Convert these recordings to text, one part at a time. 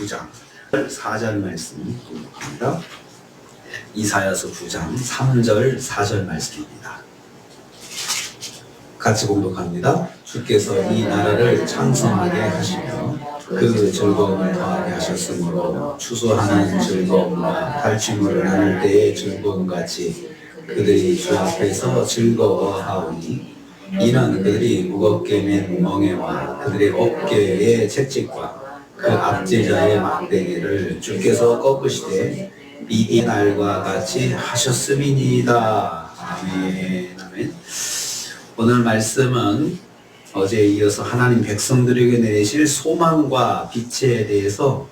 9장 4절 말씀 공독합니다. 이사야서 9장 3절 4절 말씀입니다. 같이 공독합니다. 주께서 이 나라를 창성하게 하시며 그 즐거움을 더하게 하셨으므로 추수하는 즐거움과 탈취물을 나눌 때의 즐거움같이 그들이 주 앞에서 즐거워하오니 이는 그들이 무겁게 맨 멍에와 그들의 어깨의 채찍과 그 압제자의 막대기를 주께서 꺾으시되 이 날과 같이 하셨음이니이다. 아멘. 아멘. 오늘 말씀은 어제에 이어서 하나님 백성들에게 내실 소망과 빛에 대해서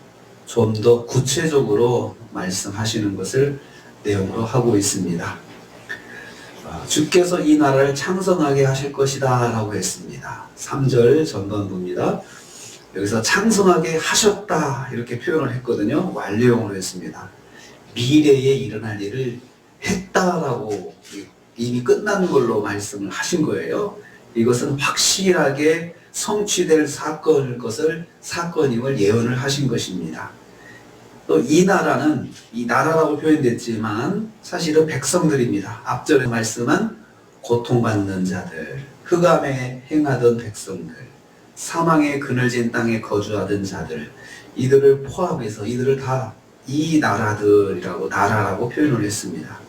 좀 더 구체적으로 말씀하시는 것을 내용으로 하고 있습니다. 주께서 이 나라를 창성하게 하실 것이다 라고 했습니다. 3절 전반부입니다. 여기서 창성하게 하셨다 이렇게 표현을 했거든요. 완료형으로 했습니다. 미래에 일어날 일을 했다라고 이미 끝난 걸로 말씀을 하신 거예요. 이것은 확실하게 성취될 사건임을 예언을 하신 것입니다. 또 이 나라는 이 나라라고 표현됐지만 사실은 백성들입니다. 앞전에 말씀은 고통받는 자들, 흑암에 행하던 백성들, 사망의 그늘진 땅에 거주하던 자들, 이들을 포함해서 이들을 다 이 나라라고 표현을 했습니다.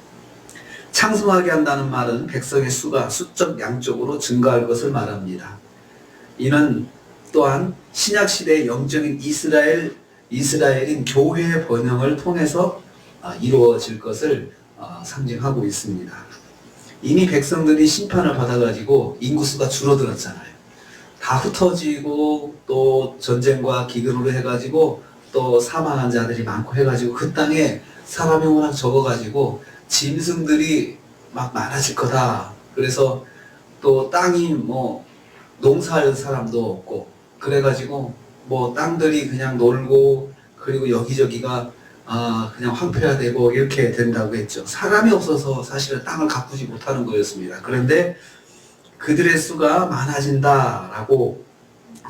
창성하게 한다는 말은 백성의 수가 수적 양적으로 증가할 것을 말합니다. 이는 또한 신약시대의 영적인 이스라엘인 교회의 번영을 통해서 이루어질 것을 상징하고 있습니다. 이미 백성들이 심판을 받아가지고 인구수가 줄어들었잖아요. 다 흩어지고 또 전쟁과 기근으로 해가지고 또 사망한 자들이 많고 해가지고 그 땅에 사람이 워낙 적어가지고 짐승들이 막 많아질 거다. 그래서 또 땅이 농사할 사람도 없고 그래가지고 땅들이 그냥 놀고 그리고 여기저기가 그냥 황폐화되고 이렇게 된다고 했죠. 사람이 없어서 사실은 땅을 가꾸지 못하는 거였습니다. 그런데 그들의 수가 많아진다라고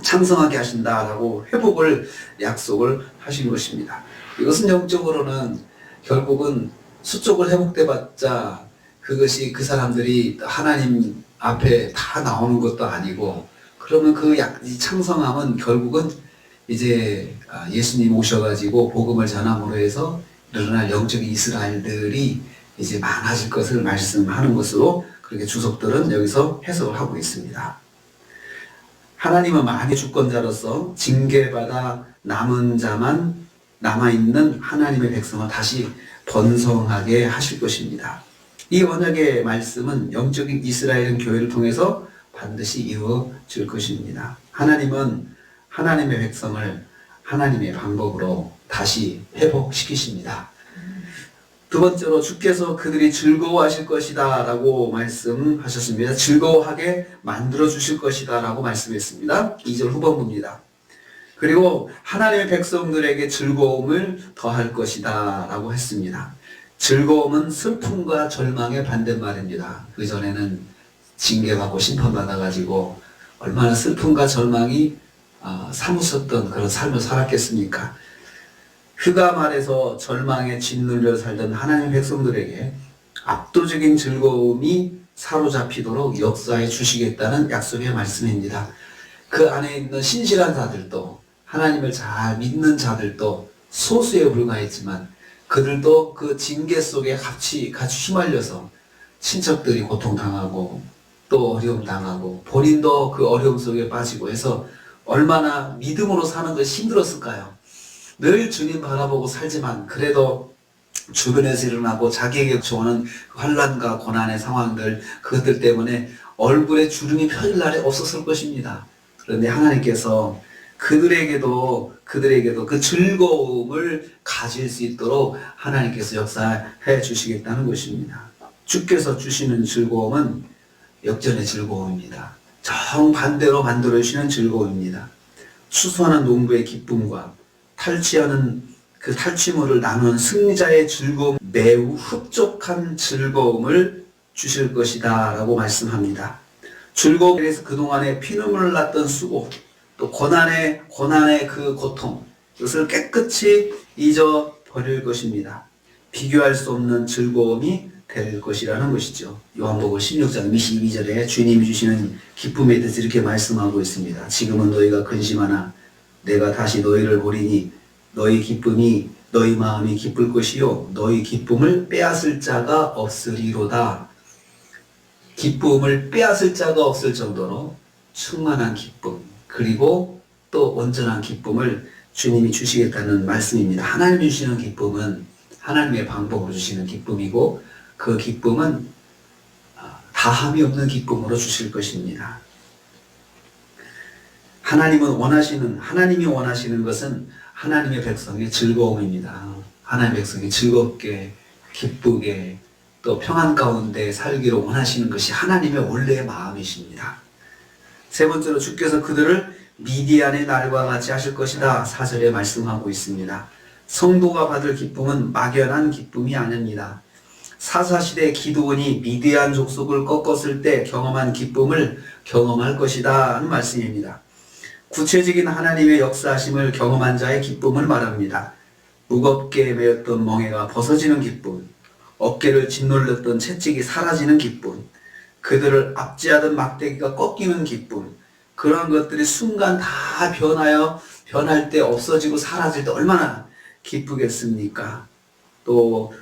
창성하게 하신다라고 회복을 약속을 하신 것입니다. 이것은 영적으로는 결국은 수적으로 회복돼봤자 그것이 그 사람들이 하나님 앞에 다 나오는 것도 아니고 그러면 이 창성함은 결국은 이제 예수님 오셔가지고 복음을 전함으로 해서 일어날 영적인 이스라엘들이 이제 많아질 것을 말씀하는 것으로 그렇게 주석들은 여기서 해석을 하고 있습니다. 하나님은 만의 주권자로서 징계받아 남은 자만 남아있는 하나님의 백성을 다시 번성하게 하실 것입니다. 이 언약의 말씀은 영적인 이스라엘 교회를 통해서 반드시 이루어질 것입니다. 하나님은 하나님의 백성을 하나님의 방법으로 다시 회복시키십니다. 두 번째로 주께서 그들이 즐거워하실 것이다 라고 말씀하셨습니다. 즐거워하게 만들어 주실 것이다 라고 말씀했습니다. 2절 후반부입니다. 그리고 하나님의 백성들에게 즐거움을 더할 것이다 라고 했습니다. 즐거움은 슬픔과 절망의 반대말입니다. 그전에는 징계받고 심판받아가지고 얼마나 슬픔과 절망이 사무쳤던 그런 삶을 살았겠습니까? 흑암 아래서 절망에 짓눌려 살던 하나님의 백성들에게 압도적인 즐거움이 사로잡히도록 역사해 주시겠다는 약속의 말씀입니다. 그 안에 있는 신실한 자들도 하나님을 잘 믿는 자들도 소수에 불과했지만 그들도 그 징계 속에 같이 휘말려서 친척들이 고통당하고 또 어려움 당하고 본인도 그 어려움 속에 빠지고 해서 얼마나 믿음으로 사는 것이 힘들었을까요? 늘 주님 바라보고 살지만 그래도 주변에서 일어나고 자기에게 좋아하는 환난과 고난의 상황들 그것들 때문에 얼굴에 주름이 펴질 날이 없었을 것입니다. 그런데 하나님께서 그들에게도 그 즐거움을 가질 수 있도록 하나님께서 역사해 주시겠다는 것입니다. 주께서 주시는 즐거움은 역전의 즐거움입니다. 정반대로 만들어 주시는 즐거움입니다. 추수하는 농부의 기쁨과 탈취하는 그 탈취물을 나누는 승리자의 즐거움, 매우 흡족한 즐거움을 주실 것이다 라고 말씀합니다. 즐거움에 대해서 그동안에 피눈물을 났던 수고, 또 고난의 그 고통, 그것을 깨끗이 잊어버릴 것입니다. 비교할 수 없는 즐거움이 될 것이라는 것이죠. 요한복음 16장 22절에 주님이 주시는 기쁨에 대해서 이렇게 말씀하고 있습니다. 지금은 너희가 근심하나 내가 다시 너희를 보리니 너희 기쁨이 너희 마음이 기쁠 것이요 너희 기쁨을 빼앗을 자가 없으리로다. 기쁨을 빼앗을 자가 없을 정도로 충만한 기쁨, 그리고 또 온전한 기쁨을 주님이 주시겠다는 말씀입니다. 하나님이 주시는 기쁨은 하나님의 방법으로 주시는 기쁨이고, 그 기쁨은 다함이 없는 기쁨으로 주실 것입니다. 하나님이 원하시는 것은 하나님의 백성의 즐거움입니다. 하나님의 백성이 즐겁게, 기쁘게, 또 평안 가운데 살기를 원하시는 것이 하나님의 원래의 마음이십니다. 세 번째로 주께서 그들을 미디안의 날과 같이 하실 것이다. 4절에 말씀하고 있습니다. 성도가 받을 기쁨은 막연한 기쁨이 아닙니다. 사사시대 기드온이 미디안 족속을 꺾었을 때 경험한 기쁨을 경험할 것이다 하는 말씀입니다. 구체적인 하나님의 역사하심을 경험한 자의 기쁨을 말합니다. 무겁게 메었던 멍에가 벗어지는 기쁨, 어깨를 짓눌렀던 채찍이 사라지는 기쁨, 그들을 압제하던 막대기가 꺾이는 기쁨, 그런 것들이 순간 다 변할 때 없어지고 사라질 때 얼마나 기쁘겠습니까? 또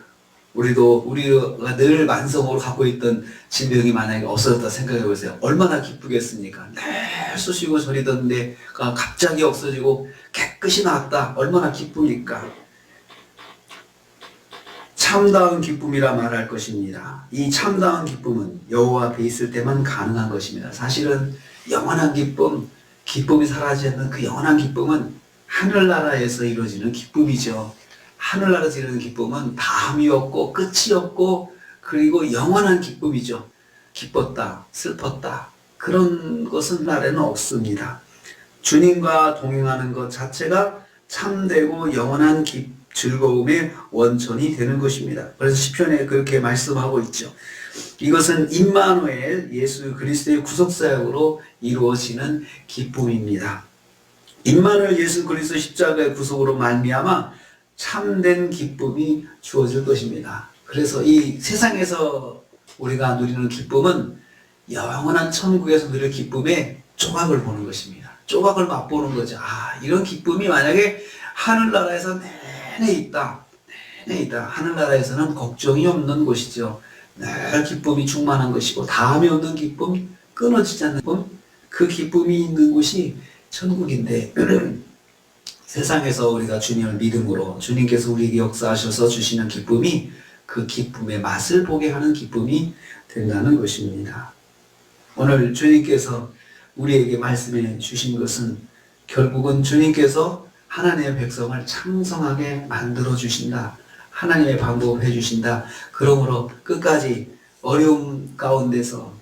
우리가 늘 만성으로 갖고 있던 질병이 만약에 없어졌다 생각해 보세요. 얼마나 기쁘겠습니까? 늘 쑤시고 저리던 데가 갑자기 없어지고 깨끗이 나았다. 얼마나 기쁩니까? 참다운 기쁨이라 말할 것입니다. 이 참다운 기쁨은 여호와 앞에 있을 때만 가능한 것입니다. 사실은 영원한 기쁨이 사라지지 않는 그 영원한 기쁨은 하늘나라에서 이루어지는 기쁨이죠. 하늘나라에서 이루어지는 기쁨은 다함이 없고 끝이 없고 그리고 영원한 기쁨이죠. 기뻤다, 슬펐다, 그런 것은 나라에는 없습니다. 주님과 동행하는 것 자체가 참되고 영원한 즐거움의 원천이 되는 것입니다. 그래서 시편에 그렇게 말씀하고 있죠. 이것은 임마누엘 예수 그리스도의 구속사역으로 이루어지는 기쁨입니다. 임마누엘 예수 그리스도 십자가의 구속으로 말미암아 참된 기쁨이 주어질 것입니다. 그래서 이 세상에서 우리가 누리는 기쁨은 영원한 천국에서 누릴 기쁨의 조각을 보는 것입니다. 조각을 맛보는 거죠. 이런 기쁨이 만약에 하늘나라에서 내내 있다. 하늘나라에서는 걱정이 없는 곳이죠. 늘 기쁨이 충만한 것이고 다함이 없는 기쁨, 끊어지지 않는 기쁨, 그 기쁨이 있는 곳이 천국인데 세상에서 우리가 주님을 믿음으로 주님께서 우리에게 역사하셔서 주시는 기쁨이 그 기쁨의 맛을 보게 하는 기쁨이 된다는 것입니다. 오늘 주님께서 우리에게 말씀해 주신 것은 결국은 주님께서 하나님의 백성을 창성하게 만들어 주신다. 하나님의 방법을 해주신다. 그러므로 끝까지 어려움 가운데서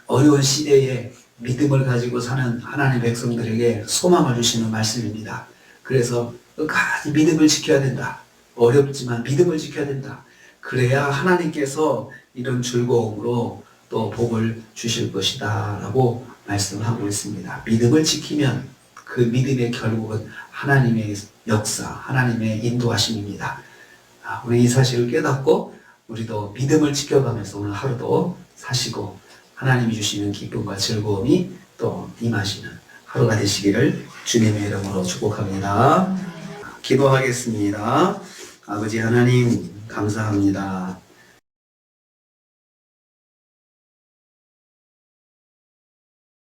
어려운 시대에 믿음을 가지고 사는 하나님의 백성들에게 소망을 주시는 말씀입니다. 그래서 끝까지 믿음을 지켜야 된다. 어렵지만 믿음을 지켜야 된다. 그래야 하나님께서 이런 즐거움으로 또 복을 주실 것이다 라고 말씀하고 있습니다. 믿음을 지키면 그 믿음의 결국은 하나님의 역사, 하나님의 인도하심입니다. 우리 이 사실을 깨닫고 우리도 믿음을 지켜가면서 오늘 하루도 사시고 하나님이 주시는 기쁨과 즐거움이 또 임하시는 하루가 되시기를 주님의 이름으로 축복합니다. 기도하겠습니다. 아버지 하나님 감사합니다.